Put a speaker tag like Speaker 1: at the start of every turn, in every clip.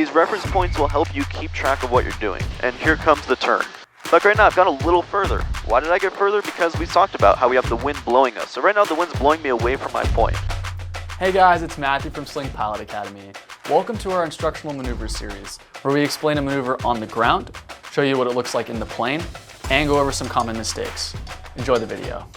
Speaker 1: These reference points will help you keep track of what you're doing. And here comes the turn. Like right now, I've gone a little further. Why did I get further? Because we talked about how we have the wind blowing us. So right now the wind's blowing me away from my point.
Speaker 2: Hey guys, it's Matthew from Sling Pilot Academy. Welcome to our instructional maneuvers series, where we explain a maneuver on the ground, show you what it looks like in the plane, and go over some common mistakes. Enjoy the video.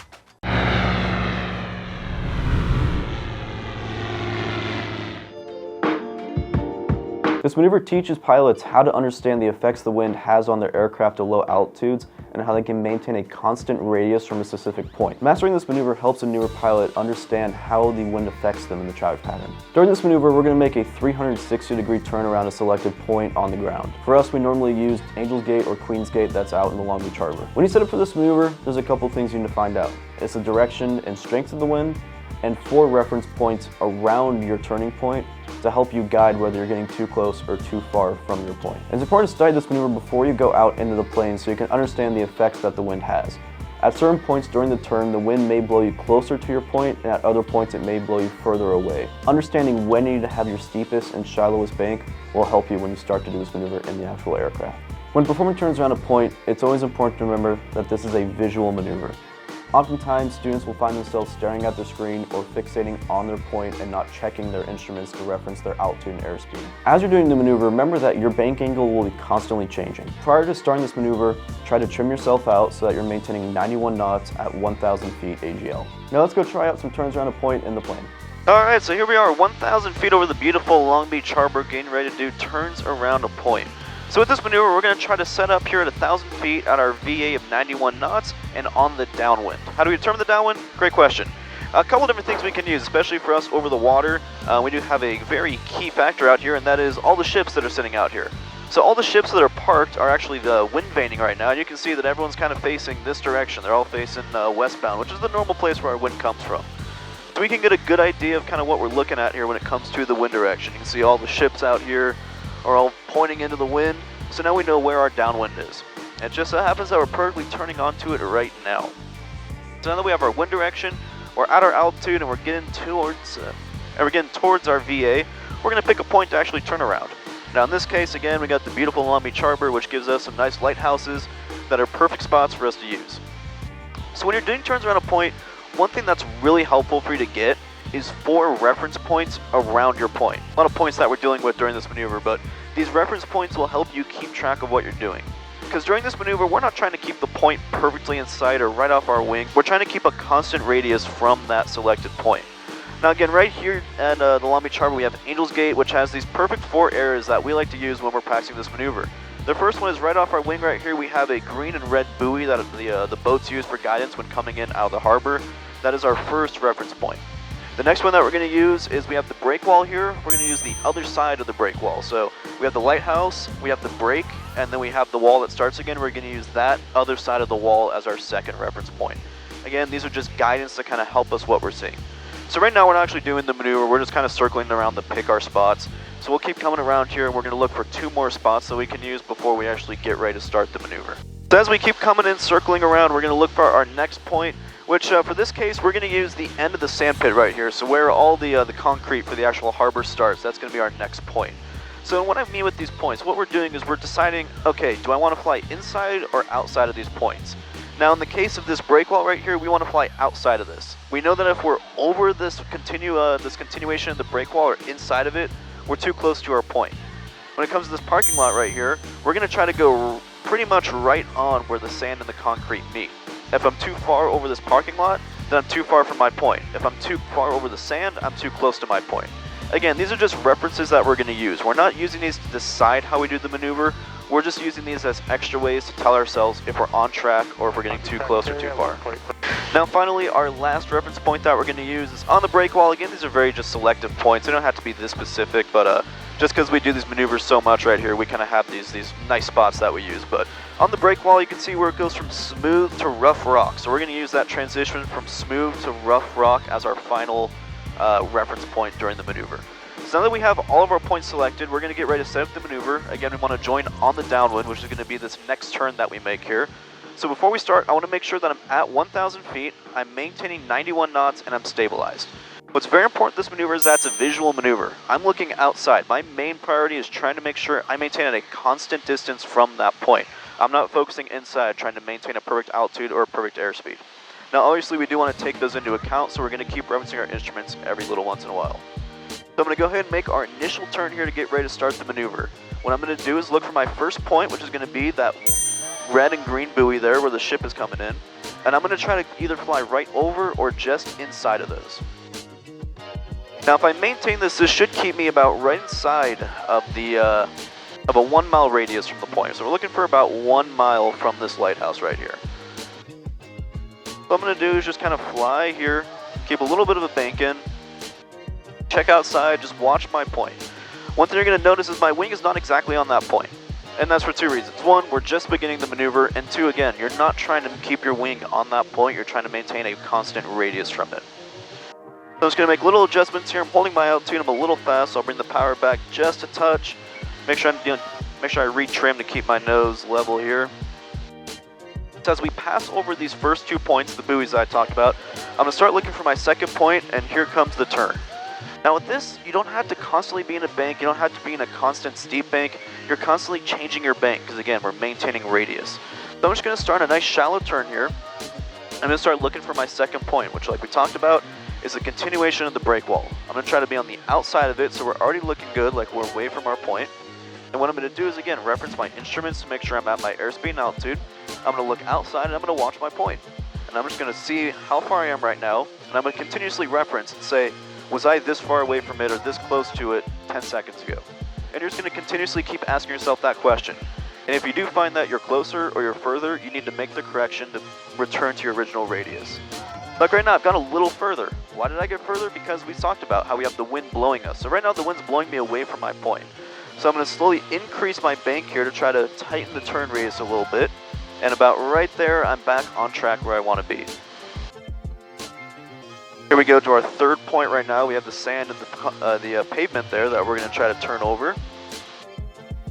Speaker 3: This maneuver teaches pilots how to understand the effects the wind has on their aircraft at low altitudes and how they can maintain a constant radius from a specific point. Mastering this maneuver helps a newer pilot understand how the wind affects them in the traffic pattern. During this maneuver, we're going to make a 360-degree turn around a selected point on the ground. For us, we normally use Angel's Gate or Queen's Gate that's out in the Long Beach Harbor. When you set up for this maneuver, there's a couple things you need to find out. It's the direction and strength of the wind, and 4 reference points around your turning point to help you guide whether you're getting too close or too far from your point. It's important to study this maneuver before you go out into the plane so you can understand the effects that the wind has. At certain points during the turn, the wind may blow you closer to your point, and at other points it may blow you further away. Understanding when you need to have your steepest and shallowest bank will help you when you start to do this maneuver in the actual aircraft. When performing turns around a point, it's always important to remember that this is a visual maneuver. Oftentimes, students will find themselves staring at their screen or fixating on their point and not checking their instruments to reference their altitude and airspeed. As you're doing the maneuver, remember that your bank angle will be constantly changing. Prior to starting this maneuver, try to trim yourself out so that you're maintaining 91 knots at 1,000 feet AGL. Now let's go try out some turns around a point in the plane.
Speaker 1: Alright, so here we are 1,000 feet over the beautiful Long Beach Harbor, getting ready to do turns around a point. So with this maneuver, we're going to try to set up here at 1,000 feet at our VA of 91 knots and on the downwind. How do we determine the downwind? Great question. A couple different things we can use, especially for us over the water. We do have a very key factor out here, and that is all the ships that are sitting out here. So all the ships that are parked are actually the wind vaning right now, and you can see that everyone's kind of facing this direction. They're all facing westbound, which is the normal place where our wind comes from. So we can get a good idea of kind of what we're looking at here when it comes to the wind direction. You can see all the ships out here are all pointing into the wind, so now we know where our downwind is. It just so happens that we're perfectly turning onto it right now. So now that we have our wind direction, we're at our altitude and we're getting towards our VA, we're going to pick a point to actually turn around. Now in this case, again, we got the beautiful Long Beach Harbor, which gives us some nice lighthouses that are perfect spots for us to use. So when you're doing turns around a point, one thing that's really helpful for you to get is 4 reference points around your point. A lot of points that we're dealing with during this maneuver, but these reference points will help you keep track of what you're doing. Because during this maneuver, we're not trying to keep the point perfectly in sight or right off our wing. We're trying to keep a constant radius from that selected point. Now again, right here at the Long Beach Harbor, we have Angel's Gate, which has these perfect 4 areas that we like to use when we're practicing this maneuver. The first one is right off our wing right here. We have a green and red buoy that the boats use for guidance when coming in out of the harbor. That is our first reference point. The next one that we're going to use is we have the break wall here. We're going to use the other side of the break wall. So we have the lighthouse, we have the break, and then we have the wall that starts again. We're going to use that other side of the wall as our second reference point. Again, these are just guidance to kind of help us what we're seeing. So right now we're not actually doing the maneuver. We're just kind of circling around to pick our spots. So we'll keep coming around here and we're going to look for 2 more spots that we can use before we actually get ready to start the maneuver. So as we keep coming in, circling around, we're going to look for our next point, which for this case, we're going to use the end of the sand pit right here. So where all the concrete for the actual harbor starts, that's going to be our next point. So what I mean with these points, what we're doing is we're deciding, okay, do I want to fly inside or outside of these points? Now in the case of this break wall right here, we want to fly outside of this. We know that if we're over this continuation of the break wall or inside of it, we're too close to our point. When it comes to this parking lot right here, we're going to try to go pretty much right on where the sand and the concrete meet. If I'm too far over this parking lot, then I'm too far from my point. If I'm too far over the sand, I'm too close to my point. Again, these are just references that we're going to use. We're not using these to decide how we do the maneuver. We're just using these as extra ways to tell ourselves if we're on track or if we're getting too close or too far. Now finally, our last reference point that we're going to use is on the break wall. Again, these are very just selective points. They don't have to be this specific, but just because we do these maneuvers so much right here, we kind of have these nice spots that we use. But on the break wall, you can see where it goes from smooth to rough rock. So we're going to use that transition from smooth to rough rock as our final reference point during the maneuver. So now that we have all of our points selected, we're going to get ready to set up the maneuver. Again, we want to join on the downwind, which is going to be this next turn that we make here. So before we start, I want to make sure that I'm at 1,000 feet, I'm maintaining 91 knots, and I'm stabilized. What's very important with this maneuver is that it's a visual maneuver. I'm looking outside. My main priority is trying to make sure I maintain at a constant distance from that point. I'm not focusing inside, trying to maintain a perfect altitude or a perfect airspeed. Now, obviously, we do want to take those into account, so we're going to keep referencing our instruments every little once in a while. So I'm going to go ahead and make our initial turn here to get ready to start the maneuver. What I'm going to do is look for my first point, which is going to be that red and green buoy there where the ship is coming in. And I'm going to try to either fly right over or just inside of those. Now, if I maintain this, this should keep me about right inside of a 1 mile radius from the point. So we're looking for about 1 mile from this lighthouse right here. What I'm going to do is just kind of fly here, keep a little bit of a bank in, check outside, just watch my point. One thing you're going to notice is my wing is not exactly on that point. And that's for two reasons. One, we're just beginning the maneuver, and two, again, you're not trying to keep your wing on that point, you're trying to maintain a constant radius from it. So I'm just going to make little adjustments here. I'm holding my altitude, I'm a little fast, so I'll bring the power back just a touch. Make sure I retrim to keep my nose level here. So as we pass over these first 2 points, the buoys I talked about, I'm going to start looking for my second point, and here comes the turn. Now with this, you don't have to constantly be in a bank, you don't have to be in a constant steep bank, you're constantly changing your bank, because again, we're maintaining radius. So I'm just going to start a nice shallow turn here. I'm going to start looking for my second point, which like we talked about, is a continuation of the break wall. I'm going to try to be on the outside of it, so we're already looking good, like we're away from our point. And what I'm going to do is, again, reference my instruments to make sure I'm at my airspeed and altitude. I'm going to look outside and I'm going to watch my point. And I'm just going to see how far I am right now, and I'm going to continuously reference and say, was I this far away from it or this close to it 10 seconds ago? And you're just going to continuously keep asking yourself that question. And if you do find that you're closer or you're further, you need to make the correction to return to your original radius. Like right now, I've got a little further. Why did I get further? Because we talked about how we have the wind blowing us. So right now the wind's blowing me away from my point. So I'm going to slowly increase my bank here to try to tighten the turn radius a little bit. And about right there, I'm back on track where I want to be. Here we go to our third point right now. We have the sand and the pavement there that we're going to try to turn over.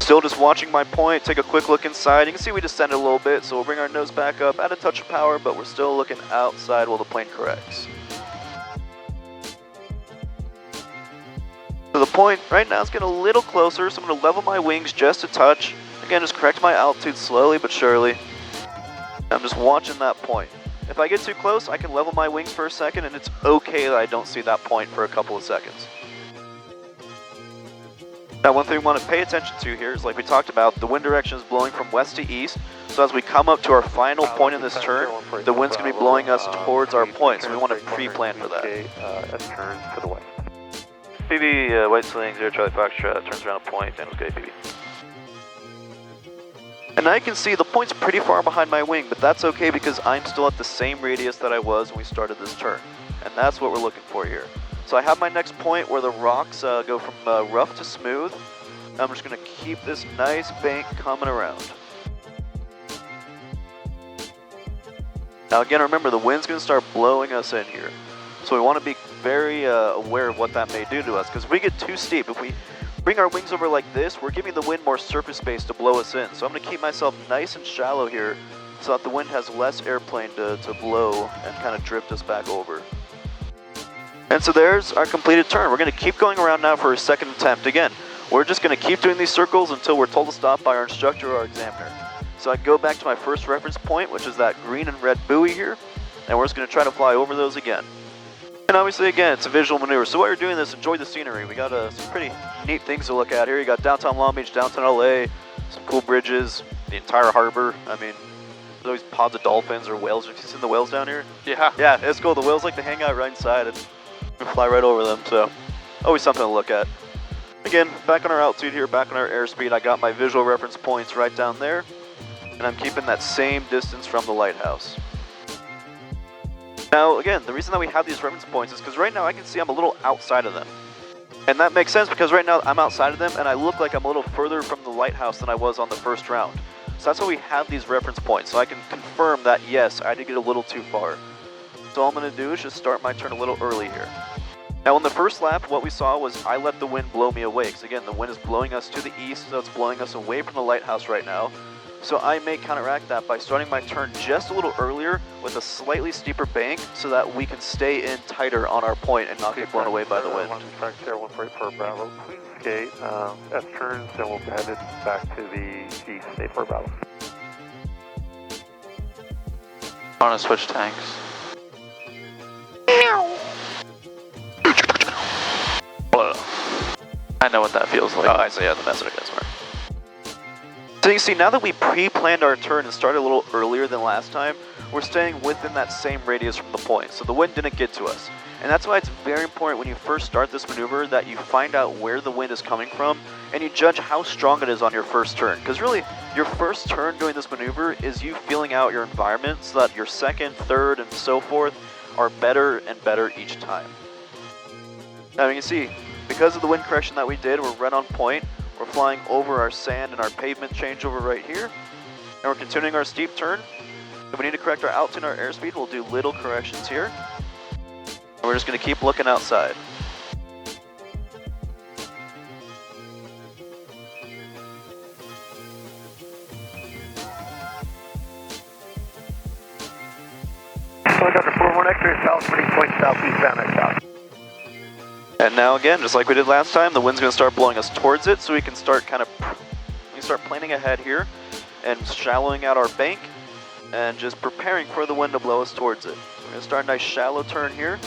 Speaker 1: Still just watching my point, take a quick look inside. You can see we descended a little bit, so we'll bring our nose back up, add a touch of power, but we're still looking outside while the plane corrects. So the point right now is getting a little closer, so I'm going to level my wings just a touch. Again, just correct my altitude slowly but surely. I'm just watching that point. If I get too close, I can level my wings for a second, and it's okay that I don't see that point for a couple of seconds. Now, one thing we want to pay attention to here is, like we talked about, the wind direction is blowing from west to east. So as we come up to our final point in this turn, the wind's going to be blowing us towards our point, so we want to pre-plan for that.
Speaker 4: turn to the west.
Speaker 1: PB, White Sling, 0 Charlie Foxtrot, turns around a point, and okay, PB. And now you can see the point's pretty far behind my wing, but that's okay because I'm still at the same radius that I was when we started this turn. And that's what we're looking for here. So I have my next point where the rocks go from rough to smooth. I'm just going to keep this nice bank coming around. Now again, remember the wind's going to start blowing us in here. So we want to be very aware of what that may do to us, because if we get too steep, if we bring our wings over like this, we're giving the wind more surface space to blow us in. So I'm going to keep myself nice and shallow here so that the wind has less airplane to blow and kind of drift us back over. And so there's our completed turn. We're going to keep going around now for a second attempt. Again, we're just going to keep doing these circles until we're told to stop by our instructor or our examiner. So I go back to my first reference point, which is that green and red buoy here, and we're just going to try to fly over those again. And obviously, again, it's a visual maneuver. So while you're doing this, enjoy the scenery. We got some pretty neat things to look at here. You got downtown Long Beach, downtown LA, some cool bridges, the entire harbor. I mean, there's always pods of dolphins or whales. Have you seen the whales down here?
Speaker 2: Yeah.
Speaker 1: Yeah, it's cool. The whales like to hang out right inside and fly right over them. So always something to look at. Again, back on our altitude here, back on our airspeed. I got my visual reference points right down there, and I'm keeping that same distance from the lighthouse. Now, again, the reason that we have these reference points is because right now I can see I'm a little outside of them. And that makes sense because right now I'm outside of them and I look like I'm a little further from the lighthouse than I was on the first round. So that's why we have these reference points, so I can confirm that, yes, I did get a little too far. So all I'm going to do is just start my turn a little early here. Now, on the first lap, what we saw was I let the wind blow me away. Because again, the wind is blowing us to the east, so it's blowing us away from the lighthouse right now. So I may counteract that by starting my turn just a little earlier with a slightly steeper bank so that we can stay in tighter on our point and not get blown away by the wind.
Speaker 4: Track 144 Bravo, please skate S turns, and we'll head it back to the east, stay for Bravo.
Speaker 5: I want to switch tanks. I know what that feels like.
Speaker 1: Oh, I see, yeah, the message against smart. So you see, now that we pre-planned our turn and started a little earlier than last time, we're staying within that same radius from the point, so the wind didn't get to us. And that's why it's very important when you first start this maneuver that you find out where the wind is coming from and you judge how strong it is on your first turn. Because really, your first turn doing this maneuver is you feeling out your environment so that your second, third, and so forth are better and better each time. Now you can see, because of the wind correction that we did, we're right on point. We're flying over our sand and our pavement changeover right here. And we're continuing our steep turn. If we need to correct our altitude and our airspeed, we'll do little corrections here. And we're just going to keep looking outside.
Speaker 4: Helicopter 41 X-ray south, pretty point southeastbound at south.
Speaker 1: And now again, just like we did last time, the wind's going to start blowing us towards it, so we can start planning ahead here and shallowing out our bank and just preparing for the wind to blow us towards it. So we're going to start a nice shallow turn here.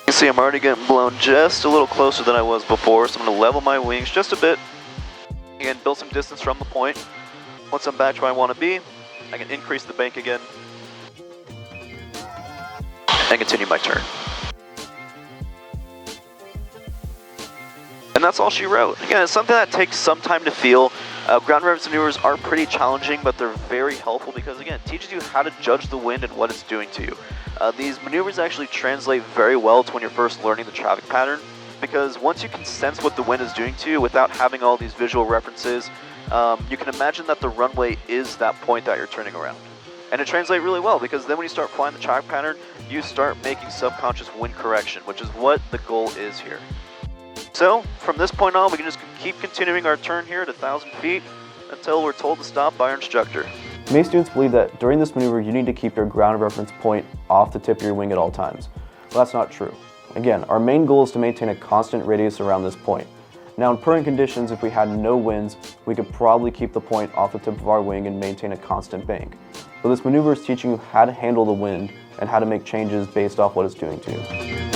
Speaker 1: You can see I'm already getting blown just a little closer than I was before, so I'm going to level my wings just a bit. Again, build some distance from the point. Once I'm back to where I want to be, I can increase the bank again and continue my turn. And that's all she wrote. Again, it's something that takes some time to feel. Ground reference maneuvers are pretty challenging, but they're very helpful because, again, it teaches you how to judge the wind and what it's doing to you. These maneuvers actually translate very well to when you're first learning the traffic pattern, because once you can sense what the wind is doing to you without having all these visual references, you can imagine that the runway is that point that you're turning around. And it translates really well because then when you start flying the traffic pattern, you start making subconscious wind correction, which is what the goal is here. So from this point on, we can just keep continuing our turn here at 1,000 feet until we're told to stop by our instructor.
Speaker 3: Many students believe that during this maneuver, you need to keep your ground reference point off the tip of your wing at all times. Well, that's not true. Again, our main goal is to maintain a constant radius around this point. Now, in purring conditions, if we had no winds, we could probably keep the point off the tip of our wing and maintain a constant bank. But this maneuver is teaching you how to handle the wind and how to make changes based off what it's doing to you.